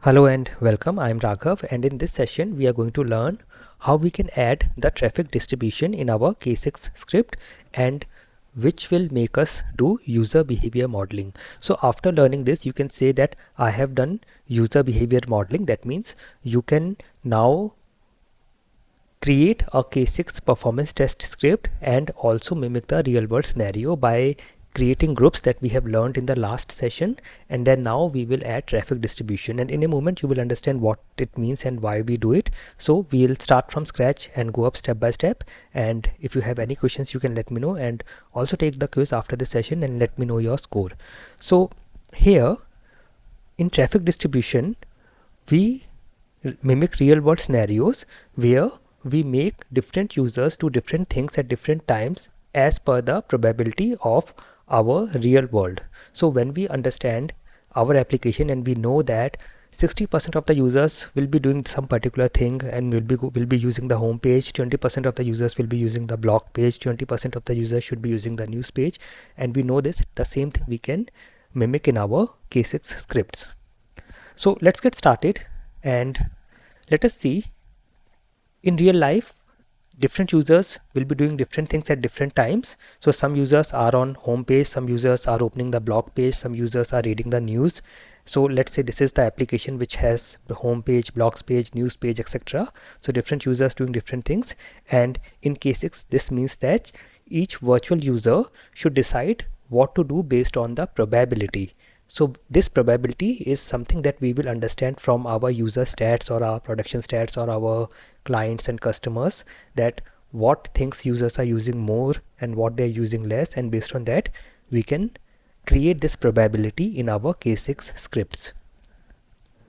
Hello and welcome. I'm Raghav, and in this session we are going to learn how we can add the traffic distribution in our K6 script and which will make us do user behavior modeling. So after learning this, you can say that I have done user behavior modeling. That means you can now create a K6 performance test script and also mimic the real world scenario by creating groups that we have learned in the last session, and then now we will add traffic distribution, and in a moment you will understand what it means and why we do it. So we'll start from scratch and go up step by step, and if you have any questions you can let me know, and also take the quiz after the session and let me know your score. So here in traffic distribution we mimic real world scenarios where we make different users do different things at different times as per the probability of our real world. So when we understand our application and we know that 60% of the users will be doing some particular thing and will be using the home page, 20% of the users will be using the blog page, 20% of the users should be using the news page, and we know this, the same thing we can mimic in our K6 scripts. So let's get started and let us see in real life different users will be doing different things at different times. So some users are on home page, some users are opening the blog page, some users are reading the news. So let's say this is the application which has the home page, blogs page, news page, etc. So different users doing different things, and in K6 this means that each virtual user should decide what to do based on the probability. So this probability is something that we will understand from our user stats or our production stats or our clients and customers, that what things users are using more and what they're using less, and based on that we can create this probability in our K6 scripts.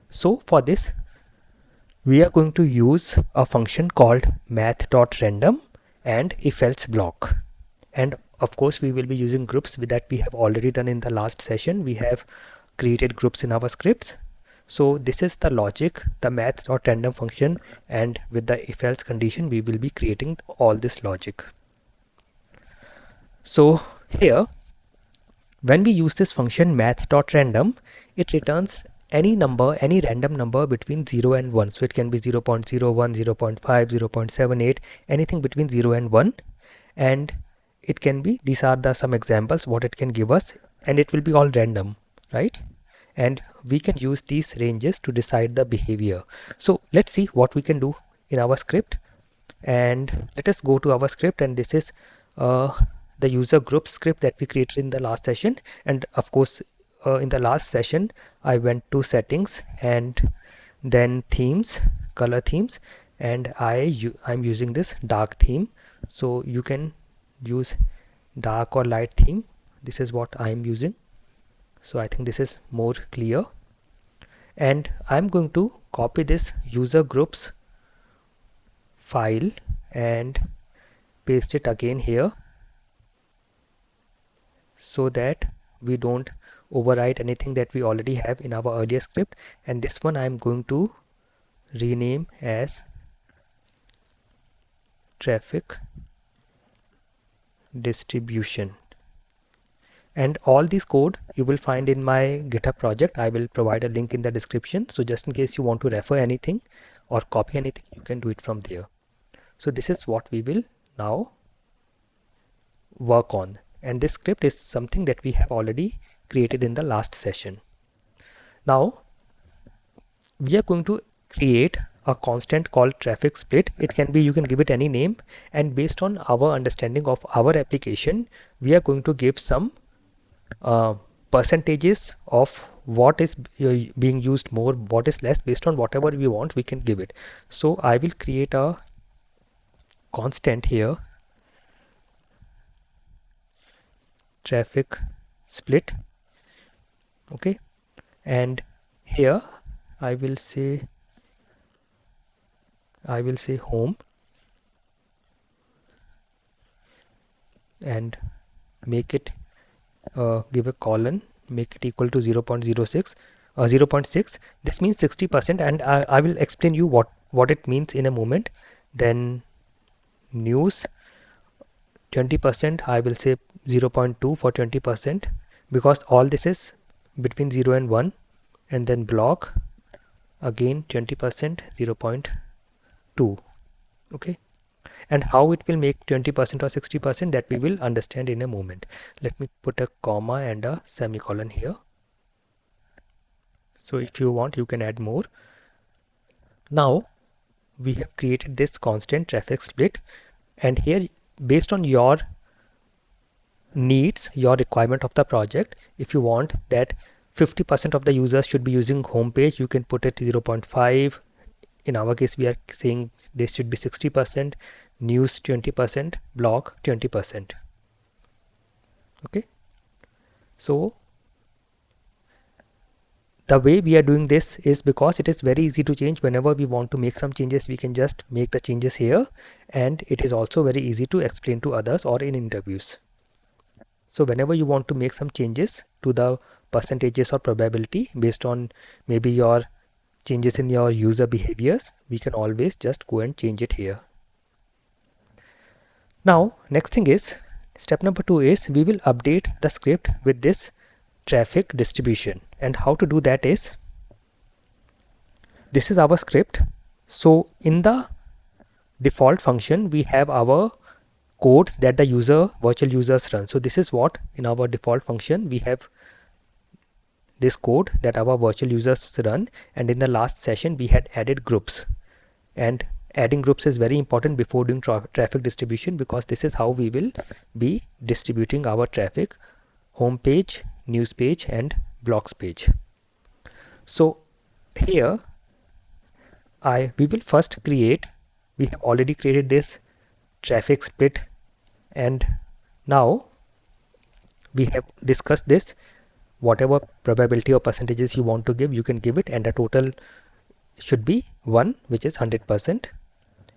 So for this we are going to use a function called Math.random and if else block, and of course we will be using groups that we have already done in the last session. We have created groups in our scripts. So this is the logic, the Math.random function, and with the if else condition we will be creating all this logic. So here when we use this function Math.random, it returns any number, any random number between 0 and 1. So it can be 0.01, 0.5, 0.78, anything between 0 and 1, and it can be, these are the some examples what it can give us, and it will be all random, right? And we can use these ranges to decide the behavior. So let's see what we can do in our script, and let us go to our script, and this is the user group script that we created in the last session. And of course in the last session I went to settings and then themes, color themes, and I'm using this dark theme. So you can use dark or light theme. This is what I'm using, so I think this is more clear, and I'm going to copy this user groups file and paste it again here so that we don't overwrite anything that we already have in our earlier script. And this one I'm going to rename as traffic distribution, and all this code you will find in my GitHub project. I will provide a link in the description, so just in case you want to refer anything or copy anything, you can do it from there. So this is what we will now work on, and this script is something that we have already created in the last session. Now we are going to create a constant called traffic split. It can be, you can give it any name, and based on our understanding of our application we are going to give some percentages of what is being used more, what is less. Based on whatever we want we can give it. So I will create a constant here, traffic split, okay, and here I will say home and make it give a colon, make it equal to 0.06 0.6. This means 60%, and I will explain you what it means in a moment. Then news 20%, I will say 0.2 for 20%, because all this is between 0 and 1, and then blog again 20%, 0.2. Okay, and how it will make 20% or 60%, that we will understand in a moment. Let me put a comma and a semicolon here. So if you want, you can add more. Now we have created this constant traffic split, and here, based on your needs, your requirement of the project, if you want that 50% of the users should be using home page, you can put it 0.5. In our case, we are saying this should be 60%, news 20%, blog 20%. Okay, so the way we are doing this is because it is very easy to change. Whenever we want to make some changes, we can just make the changes here, and it is also very easy to explain to others or in interviews. So whenever you want to make some changes to the percentages or probability based on maybe your changes in your user behaviors, we can always just go and change it here. Now next thing is, step number 2 is we will update the script with this traffic distribution, and how to do that is, this is our script. So in the default function we have our codes that the virtual users run. So this is what in our default function we have this code that our virtual users run, and in the last session we had added groups, and adding groups is very important before doing traffic distribution, because this is how we will be distributing our traffic: home page, news page, and blogs page. So here we will first create, we have already created this traffic split, and now we have discussed this. Whatever probability or percentages you want to give, you can give it, and the total should be 1, which is 100%.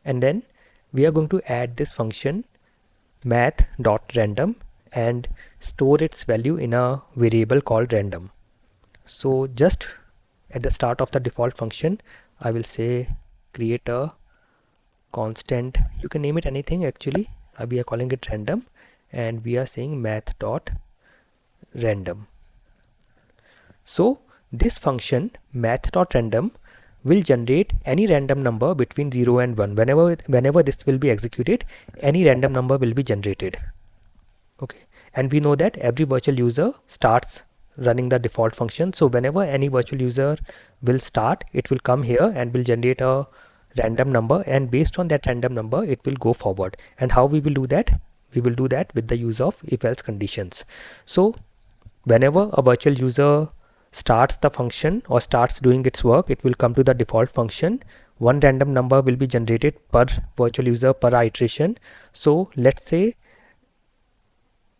And then we are going to add this function Math.random and store its value in a variable called random. So just at the start of the default function, I will say create a constant, you can name it anything actually, we are calling it random, and we are saying Math.random. So this function Math.random will generate any random number between 0 and 1. Whenever this will be executed, any random number will be generated. Okay, and we know that every virtual user starts running the default function. So whenever any virtual user will start, it will come here and will generate a random number, and based on that random number it will go forward. And how we will do that? We will do that with the use of if-else conditions. So whenever a virtual user starts the function or starts doing its work, it will come to the default function. One random number will be generated per virtual user per iteration. So let's say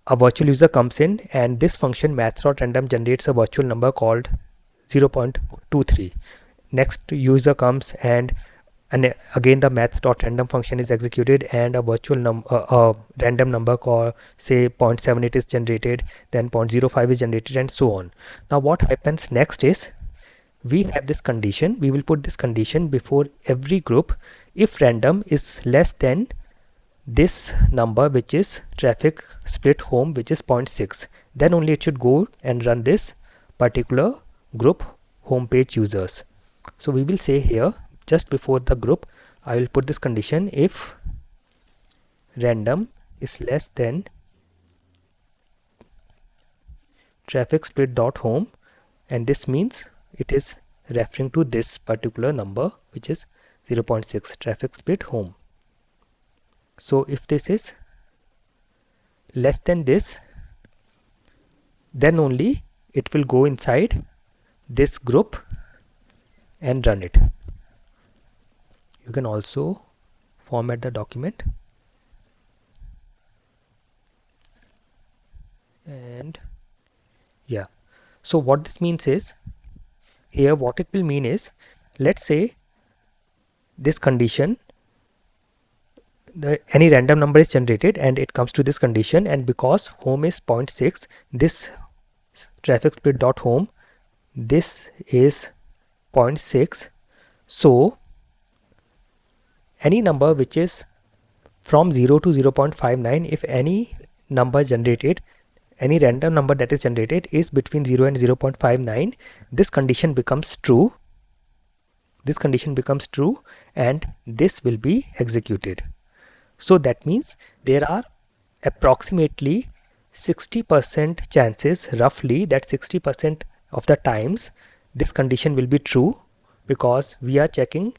a virtual user comes in, and this function Math.random generates a virtual number called 0.23. Next user comes, and again the Math.random function is executed, and a random number called say 0.78 is generated, then 0.05 is generated, and so on. Now what happens next is, we have this condition, we will put this condition before every group: if random is less than this number, which is traffic split home, which is 0.6, then only it should go and run this particular group homepage users. So we will say here, just before the group, I will put this condition: if random is less than traffic split dot home, and this means it is referring to this particular number, which is 0.6 traffic split home. So if this is less than this, then only it will go inside this group and run it. You can also format the document, and yeah. So what this means is, here what it will mean is, let's say this condition, any random number is generated and it comes to this condition, and because home is 0.6, this traffic split dot home, this is 0.6. So any number which is from 0 to 0.59, if any number generated, any random number that is generated is between 0 and 0.59, this condition becomes true. this condition becomes true and this will be executed. So that means there are approximately 60% chances, roughly, that 60% of the times this condition will be true, because we are checking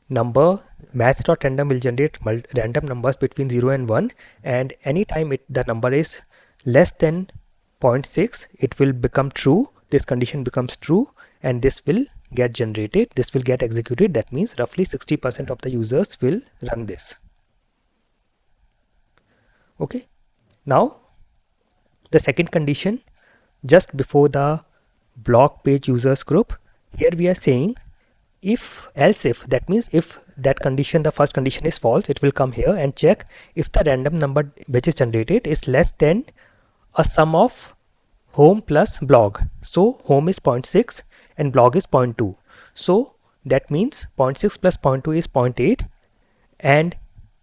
number. Math.random will generate random numbers between 0 and 1, and anytime the number is less than 0.6, it will become true. This condition becomes true and this will get generated, this will get executed. That means roughly 60% of the users will run this. Okay, now the second condition, just before the block page users group, here we are saying if else if, that means if that condition, the first condition is false, it will come here and check if the random number which is generated is less than a sum of home plus blog. So home is 0.6 and blog is 0.2. So that means 0.6 plus 0.2 is 0.8, and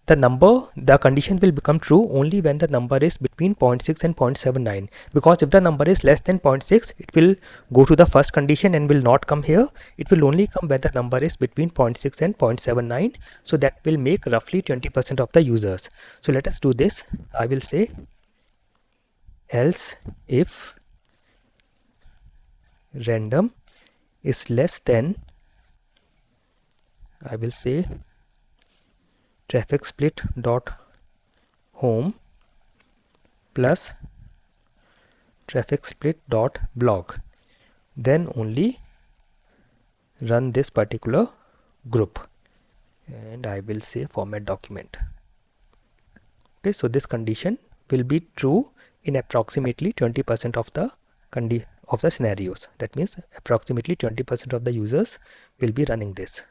the condition will become true only when the number is between 0.6 and 0.79, because if the number is less than 0.6, it will go to the first condition and will not come here. It will only come when the number is between 0.6 and 0.79. So that will make roughly 20% of the users. So let us do this. I will say else if random is less than, I will say traffic split dot home plus traffic split dot blog, then only run this particular group, and I will say format document. Okay, so this condition will be true in approximately 20% of the scenarios. That means approximately 20% of the users will be running this.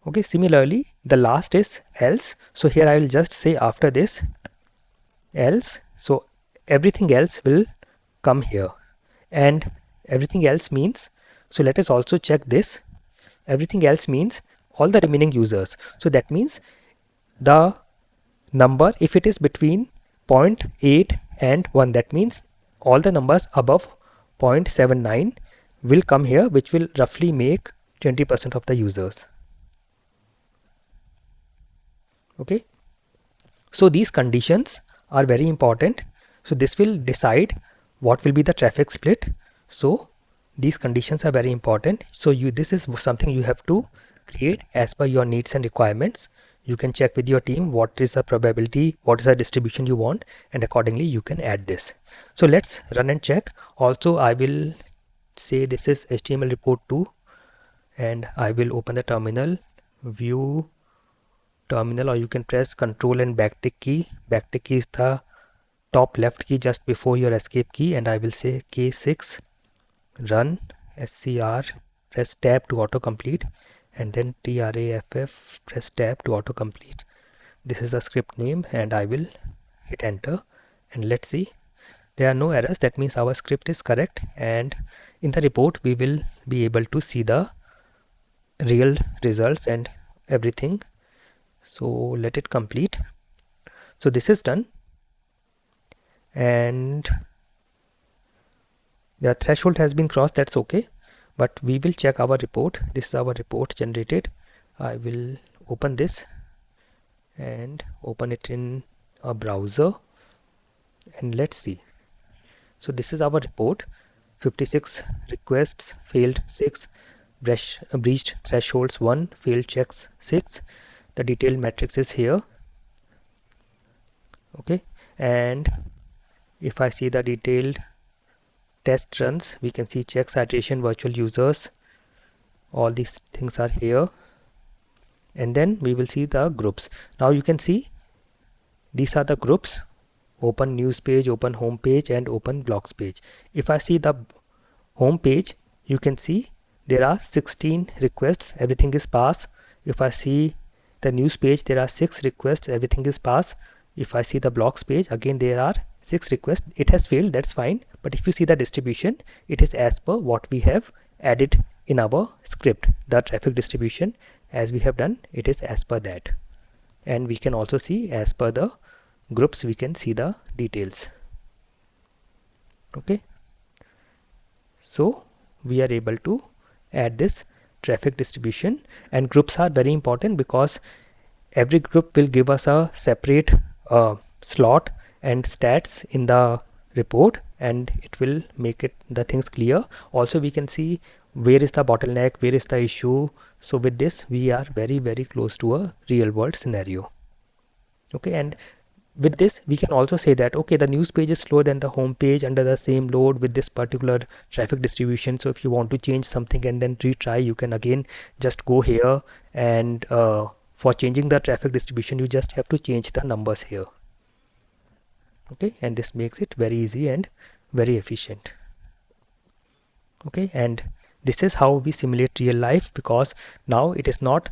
Okay, similarly the last is else. So here I will just say after this else, so everything else will come here, and everything else means, so let us also check this, everything else means all the remaining users. So that means the number, if it is between 0.8 and 1, that means all the numbers above 0.79 will come here, which will roughly make 20% of the users. Okay, so these conditions are very important. So this will decide what will be the traffic split. So these conditions are very important. So this is something you have to create as per your needs and requirements. You can check with your team what is the probability, what is the distribution you want, and accordingly you can add this. So let's run and check. Also I will say this is HTML report 2, and I will open the terminal, view terminal, or you can press Ctrl and backtick key. Backtick key is the top left key just before your escape key, and I will say K6 run scr, press tab to autocomplete, and then traff, press tab to autocomplete. This is the script name, and I will hit enter, and let's see, there are no errors. That means our script is correct, and in the report we will be able to see the real results and everything. So let it complete. So this is done, and the threshold has been crossed. That's okay, but we will check our report. This is our report generated. I will open this and open it in a browser, and let's see. So this is our report. 56 requests, failed 6, breached thresholds 1, failed checks 6. The detailed matrix is here. Okay, and if I see the detailed test runs, we can see check citation, virtual users, all these things are here, and then we will see the groups. Now you can see these are the groups: open news page, open home page, and open blogs page. If I see the home page, you can see there are 16 requests, everything is pass. If I see the news page, there are 6 requests, everything is pass. If I see the blogs page, again there are 6 requests, it has failed, that's fine. But if you see the distribution, it is as per what we have added in our script. The traffic distribution as we have done, it is as per that. And we can also see as per the groups, we can see the details. Okay, so we are able to add this traffic distribution. And groups are very important because every group will give us a separate slot and stats in the report, and it will make it the things clear. Also we can see where is the bottleneck, where is the issue. So with this we are very close to a real world scenario. Okay, and with this we can also say that okay, the news page is slower than the home page under the same load with this particular traffic distribution. So if you want to change something and then retry, you can again just go here, and for changing the traffic distribution you just have to change the numbers here. Okay, and this makes it very easy and very efficient. Okay, and this is how we simulate real life, because now it is not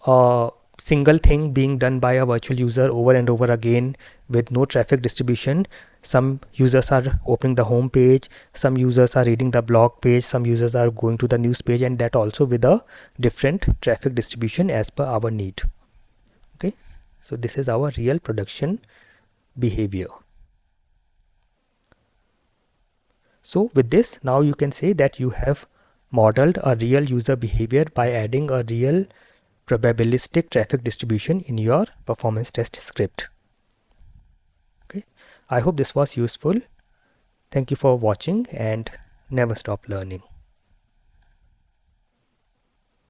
a single thing being done by a virtual user over and over again with no traffic distribution. Some users are opening the home page, some users are reading the blog page, some users are going to the news page, and that also with a different traffic distribution as per our need. Okay, so this is our real production behavior. So with this, now you can say that you have modeled a real user behavior by adding a real probabilistic traffic distribution in your performance test script. Okay, I hope this was useful. Thank you for watching, and never stop learning.